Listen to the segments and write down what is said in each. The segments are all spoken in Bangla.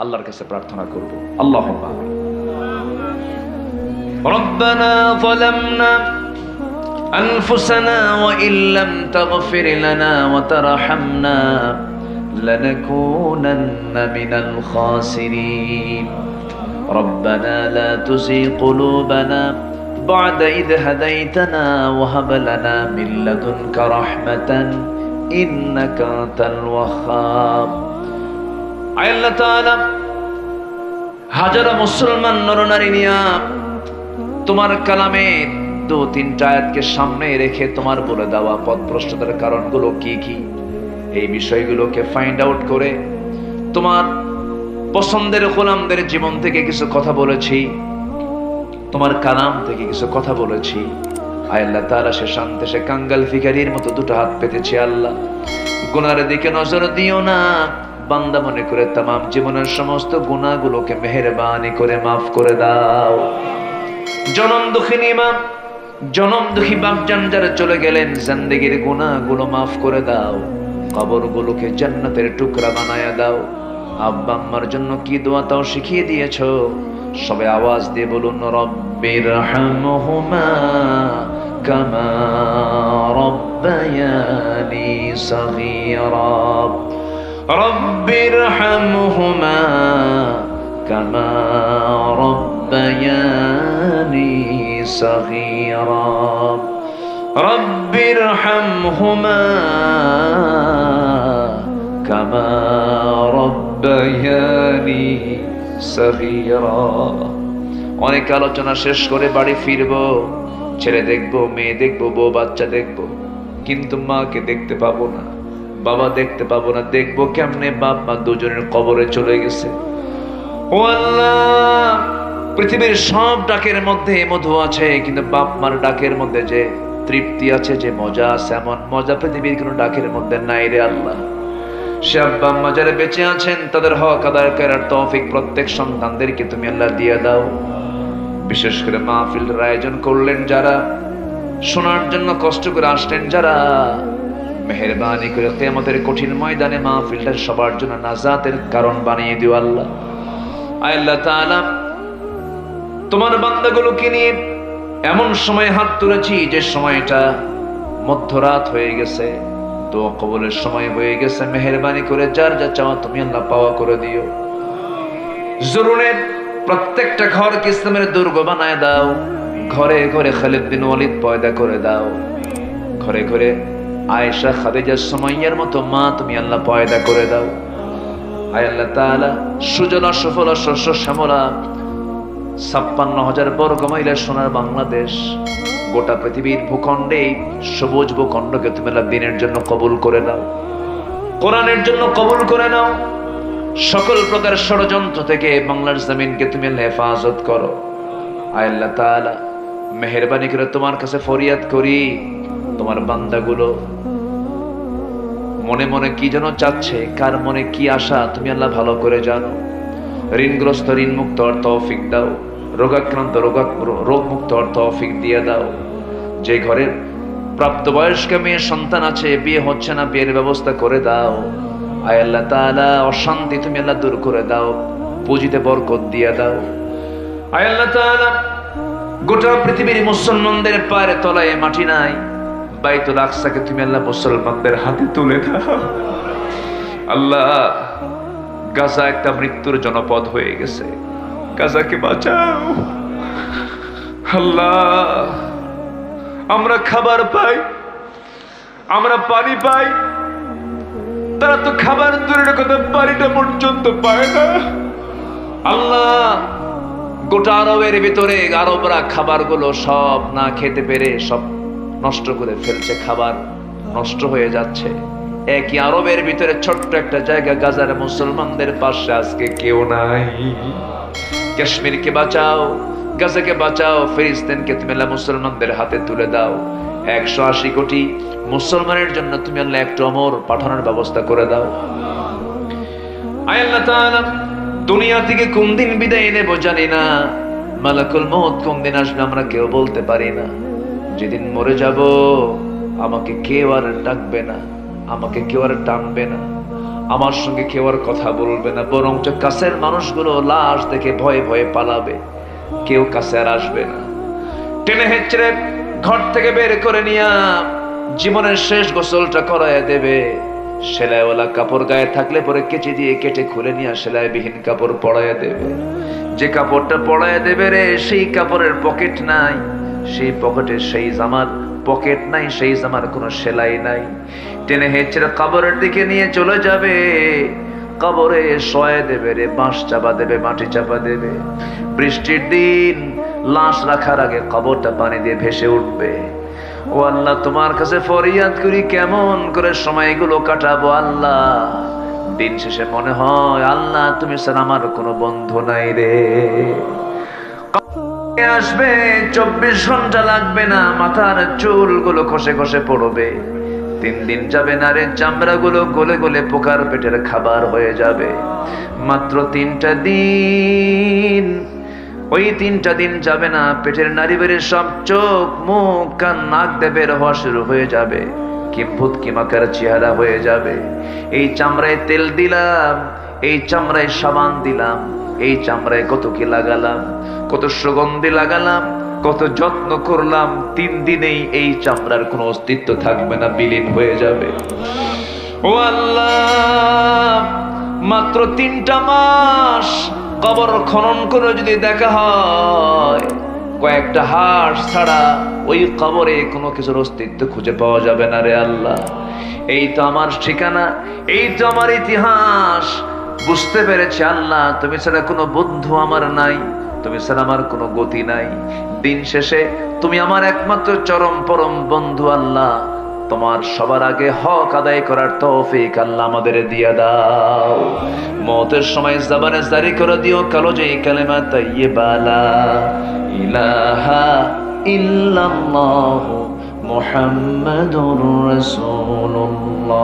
আল্লাহর কাছে প্রার্থনা করব। আল্লাহুম্মা আমিন। রব্বানা যালামনা আনফুসানা ওয়া ইল্লাম তাগফির লানা ওয়া তারহামনা লানাকুনান্না মিনাল খাসিরিন। রব্বানা লা তুযিগ কুলুবানা বা'দা ইয হাদাইতানা ওয়া হাব লানা মিন লাদুনকা রাহমাতান ইন্নাকা আনতাল ওয়াহ্হাব। আয় আল্লাহ তাআলা, হাজারো মুসলমান নরনারী নিয়া তোমার কালামে 2-3টা আয়াতকে সামনে রেখে তোমার বলে দেওয়া পথভ্রষ্টতার কারণগুলো কি কি, এই বিষয়গুলোকে ফাইন্ড আউট করে তোমার পছন্দের গোলামদের জীবন থেকে কিছু কথা বলেছি, তোমার কালাম থেকে কিছু কথা বলেছি। আয় আল্লাহ তাআলা, সে শান্তে সে কাঙ্গাল ফিকারির মতো দুটো হাত পেতেছি। আল্লাহ, গুনার দিকে নজর দিও না, বান্দা মনে করে তামাম জীবনের সমস্ত গুনাহগুলোকে মেহেরবানি করে মাফ করে দাও। জনম দুঃখিনী মা, জনম দুঃখী বাপজান যারা চলে গেলেন, জিন্দেগির গুনাহগুলো মাফ করে দাও, কবরগুলোকে জান্নাতের টুকরা বানায়া দাও। আব্বা আম্মার জন্য কি দোয়া তাও শিখিয়ে দিয়েছো, সবে আওয়াজ দিয়ে বলুন, রব্বিরহামহুমা কামা রব্বায়ানি সগীরা। রব্বিরহামহুমা কামা রব্বায়ানি সগীরা। রব্বিরহামহুমা কামা রব্বায়ানি সগীরা। অনেক আলোচনা শেষ করে বাড়ি ফিরবো, ছেলে দেখবো, মেয়ে দেখবো, বউ বাচ্চা দেখবো, কিন্তু মাকে দেখতে পাবো না, বাবা দেখতে পাবো না। দেখবো কেমনে? বাপ মা দুজনের কবরে চলে গেছে। ও আল্লাহ, পৃথিবীর সব ডাকের মধ্যে মধু আছে, কিন্তু বাপ মার ডাকের মধ্যে যে তৃপ্তি আছে, যে মজা আছে, এমন মজা পৃথিবীর কোনো ডাকের মধ্যে নাই রে আল্লাহ। সে আব্বা আম্মা যারা বেঁচে আছেন, তাদের হক আদায় করার তৌফিক প্রত্যেক সন্তানদেরকে তুমি আল্লাহ দিয়ে দাও। বিশেষ করে মাহফিলের আয়োজন করলেন যারা, শোনার জন্য কষ্ট করে আসলেন যারা, মেহেরবানি করে কিয়ামতের কঠিন ময়দানে মাহফিলটা সবার জন্য নাজাতের কারণ বানিয়ে দিও আল্লাহ। আয় আল্লাহ তাআলা, তোমার বান্দাগুলোকে নিয়ে এমন সময় হাত তুলেছি যে সময়টা মধ্যরাত হয়ে গেছে, দোয়া কবুলের সময় হয়ে গেছে। মেহেরবানি করে যার যা চাওয়া তুমি আল্লাহ পাওয়া করে দিও। জরুরের প্রত্যেকটা ঘরকে ইসলামের দুর্গ বানায় দাও, ঘরে ঘরে খালিদ বিন ওয়ালিদ পয়দা করে দাও, ঘরে ঘরে আয়েশা খাদিজা সুমাইয়ার মতো মা তুমি আল্লাহ পয়দা করে দাও। আয় আল্লাহ তাআলা, সুজলা সুফলা শস্য শ্যামলা 56,000 বর্গ মাইলের সোনার বাংলাদেশ, গোটা পৃথিবীর ভূখণ্ডে সবুজ ভূখণ্ডকে তুমি আল্লাহ দিনের জন্য কবুল করে নাও, কোরআনের জন্য কবুল করে নাও। সকল প্রকার ষড়যন্ত্র থেকে বাংলার জমিনকে তুমি আল্লাহ হেফাজত করো। আয় আল্লাহ তাআলা, মেহেরবানি করে তোমার কাছে ফরিয়াদ করি, তোমার বান্দাগুলো মনে মনে কি যেন চাচ্ছে, কার মনে কি আশা তুমি আল্লাহ ভালো করে জানো। ঋণগ্রস্ত ঋণ মুক্ত হওয়ার তৌফিক দাও, রোগাক্রান্ত রোগ মুক্ত হওয়ার তৌফিক দিয়ে দাও। যে ঘরে প্রাপ্তবয়স্ক মেয়ে সন্তান আছে, বিয়ে হচ্ছে না, বিয়ের ব্যবস্থা করে দাও। আয় আল্লাহ তাআলা, অশান্তি তুমি আল্লাহ দূর করে দাও, পুঁজিতে বরকত দিয়ে দাও। আয় আল্লাহ তাআলা, গোটা পৃথিবীর মুসলমানদের পায়ের তলায় মাটি নাই, বাইতুল আকসাকে তুমি আল্লাহ মুসলমানদের হাতে তুলে দাও। আল্লাহ, গাজা একটা মৃত্যুর জনপদ হয়ে গেছে, গাজাকে বাঁচাও। আল্লাহ, আমরা খাবার পাই, আমরা পানি পাই, তারা তো খাবার দূরের কথা পানিটা পর্যন্ত পায় না। আল্লাহ, গোটা আরবের ভিতরে আরবরা খাবারগুলো সব না খেতে পেরে সব নষ্ট করে ফেলছে, খাবার নষ্ট হয়ে যাচ্ছে। একই আরবের ভিতরে ছোট্ট একটা জায়গা গাজার মুসলমানদের পাশে আজকে কেউ নাই। কাশ্মীরকে বাঁচাও, গাজাকে বাঁচাও, ফিলিস্তিনকে তুমি আল্লাহ মুসলমানদের হাতে তুলে দাও। 180 কোটি মুসলমানের জন্য তুমি আল্লাহ একটা অমর পাঠানোর ব্যবস্থা করে দাও। আয় আল্লাহ তাআলা, দুনিয়া থেকে কোন দিন বিদায় নেব জানি না, মালাকুল মউত কোন দিন আসবে আমরা কেউ বলতে পারি না। যেদিন মরে যাব আমাকে কেউ আর ডাকবে না, আমাকে কেউ আর টানবে না, আমার সঙ্গে কেউ আর কথা বলবে না, বরঞ্চ কাছের মানুষগুলো লাশ দেখে ভয়ে ভয়ে পালাবে, কেউ কাছে আর আসবে না। টেনে হেঁচড়ে ঘর থেকে বের করে নিয়ে জীবনের শেষ গোসলটা করায় দেবে। সেলাইওয়ালা কাপড় গায়ে থাকলে পরে কেচি দিয়ে কেটে খুলে নিয়ে সেলাইবিহীন কাপড় পরাইয়া দেবে। যে কাপড়টা পরাইয়া দেবে রে, সেই কাপড়ের পকেট নাই, সেই পকেটে সেই জামার পকেট নাই, সেই জামার কোনো সেলাই নাই। টেনে হেঁচড়ে কবরের দিকে নিয়ে চলে যাবে, কবরে শোয়া দেবে রে, বাঁশ চাপা দেবে, মাটি চাপা দেবে। বৃষ্টির দিন লাশ রাখার আগে কবরটা পানি দিয়ে ভেসে উঠবে। ও আল্লাহ, তোমার কাছে ফরিয়াদ করি, কেমন করে সময়গুলো কাটাবো আল্লাহ। দিন শেষে মনে হয় আল্লাহ তুমি স্যার আমার কোনো বন্ধু নাই রে। আসবে 24 ঘন্টা লাগবে না, মাথার চুলগুলো খসে খসে পড়বে। 3 দিন যাবে না রে, চামড়াগুলো গলে গলে পোকার পেটের খাবার হয়ে যাবে। মাত্র 3টা দিন, ওই 3টা দিন যাবে না, পেটের নারী বেড়ে সব চোখ মুখ কান নাক দিয়ে বের হওয়া শুরু হয়ে যাবে, কিম্ভূত কিমাকার চেহারা হয়ে যাবে। এই চামড়ায় তেল দিলাম, এই চামড়ায় সাবান দিলাম, এই চামড়ায় কত কি লাগালাম, কত সুগন্ধি লাগালাম, কত যত্ন করলাম, 3 দিনেই এই চামড়ার কোনো অস্তিত্ব থাকবে না, বিলীন হয়ে যাবে। ও আল্লাহ, মাত্র 3টা মাস কবর খনন করে যদি দেখা হয়, কয়েকটা হাড় ছাড়া ওই কবরে কোনো কিছুর অস্তিত্ব খুঁজে পাওয়া যাবে না রে আল্লাহ। এই তো আমার ঠিকানা, এই তো আমার ইতিহাস। বুঝতে পেরেছি আল্লাহ তুমি ছাড়া কোনো বন্ধু আমার নাই, তুমি ছাড়া আমার কোনো গতি নাই। দিন শেষে তুমি আমার একমাত্র চরম পরম বন্ধু আল্লাহ। তোমার সবার আগে হক আদায় করার তৌফিক আল্লাহ আমাদের দিয়ে দাও। মওতের সময় জবানে জারি করে দিও কালেজে কালেমা তাইয়্যিবা লা ইলাহা ইল্লাল্লাহ মুহাম্মাদুর রাসূলুল্লাহ।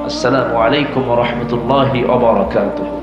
আসসালামু আলাইকুম ওয়া রাহমাতুল্লাহি ওয়া বারাকাতুহু।